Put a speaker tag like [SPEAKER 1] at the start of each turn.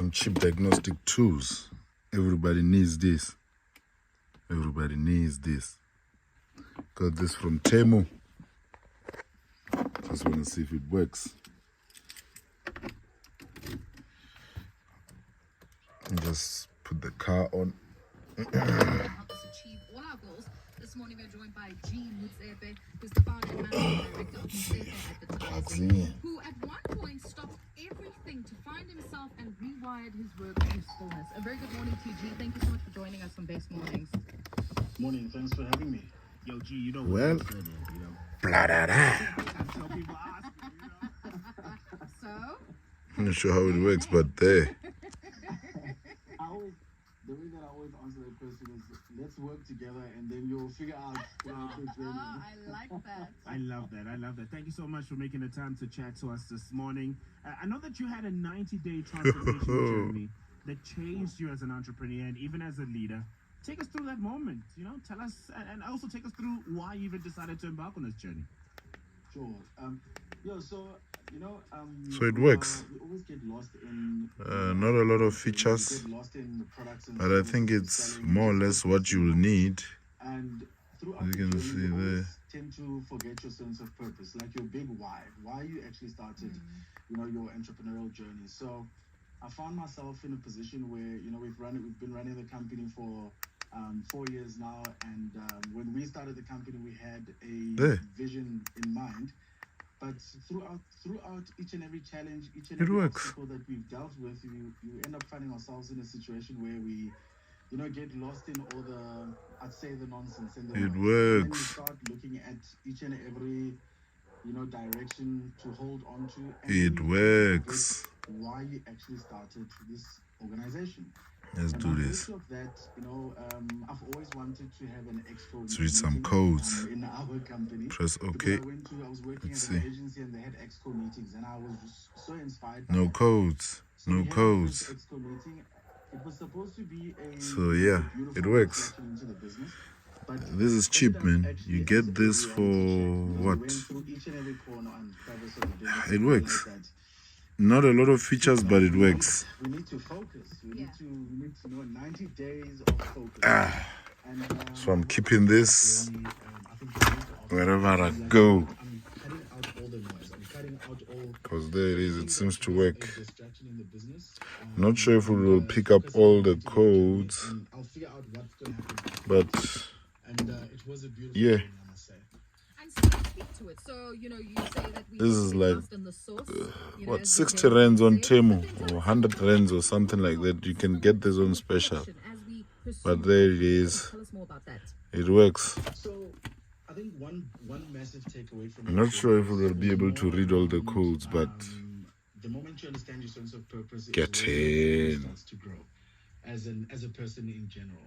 [SPEAKER 1] Some cheap diagnostic tools. Everybody needs this. Everybody needs this. Got this from TEMU. Just want to see if it works. Just put the car on.
[SPEAKER 2] Help us achieve all our goals. This morning we're joined by Mutsepe, who's the founder and managing director of Mutsepe Advertising, who at one point stopped everything to find himself and rewired his work usefulness. A very good morning to you, G. Thank you so much for joining us on Best Mornings.
[SPEAKER 3] Morning, thanks for having me.
[SPEAKER 4] Yo, G, you know
[SPEAKER 1] Well,
[SPEAKER 4] what I'm saying, you know?
[SPEAKER 1] blah, da, da.
[SPEAKER 4] I tell people ask me, you know?
[SPEAKER 2] So,
[SPEAKER 1] I'm not sure how it works, but there.
[SPEAKER 3] The way that I always answer that question is, let's work together and then you'll figure out the journey.
[SPEAKER 2] I like that.
[SPEAKER 4] I love that. I love that. Thank you so much for making the time to chat to us this morning. I know that you had a 90-day transformation journey that changed you as an entrepreneur and even as a leader. Take us through that moment, you know, tell us, and also take us through why you even decided to embark on this journey.
[SPEAKER 3] Sure.
[SPEAKER 1] So it works.
[SPEAKER 3] We always get lost in...
[SPEAKER 1] Not a lot of features,
[SPEAKER 3] get lost in the products and
[SPEAKER 1] but I think it's more or less what you'll need.
[SPEAKER 3] And throughout
[SPEAKER 1] You can
[SPEAKER 3] the
[SPEAKER 1] see
[SPEAKER 3] journey, you
[SPEAKER 1] there.
[SPEAKER 3] always tend to forget your sense of purpose, like your big why you actually started, you know, your entrepreneurial journey. So I found myself in a position where, you know, we've been running the company for 4 years now, and when we started the company, we had a vision in mind. But throughout each and every challenge, each and every obstacle that we've dealt with, you end up finding ourselves in a situation where we, you know, get lost in all the nonsense and the noise. And then you start looking at each and every, you know, direction to hold on to. And
[SPEAKER 1] It works.
[SPEAKER 3] Why you actually started this organization.
[SPEAKER 1] Let's do this.
[SPEAKER 3] Of that, you know, I've always wanted to have an extra.
[SPEAKER 1] Let's read some codes.
[SPEAKER 3] In our company.
[SPEAKER 1] Press OK.
[SPEAKER 3] I was working at an agency and they had exco meetings, and I was just so inspired.
[SPEAKER 1] No codes. No codes.
[SPEAKER 3] Exco meeting. It was supposed to be a
[SPEAKER 1] So yeah, it works. This is cheap, man. You get this for what? It works. Not a lot of features, but it works.
[SPEAKER 3] We need to focus. We need to know 90 days of focus.
[SPEAKER 1] So I'm keeping this wherever I go. Because there it is, it seems to work. Not sure if we will pick up all the codes, but yeah.
[SPEAKER 2] So, you know, you say that we
[SPEAKER 1] This is like,
[SPEAKER 2] in the source,
[SPEAKER 1] what, 60 rands on TEMU, or 100 rands or something like that. You can get this on special. But there it is.
[SPEAKER 2] Tell us more about that.
[SPEAKER 1] It works.
[SPEAKER 3] So, I think one massive takeaway from
[SPEAKER 1] I'm not sure if we will be able to read all the codes, but
[SPEAKER 3] the moment you understand your sense of purpose,
[SPEAKER 1] get in.
[SPEAKER 3] starts to grow as a person in general.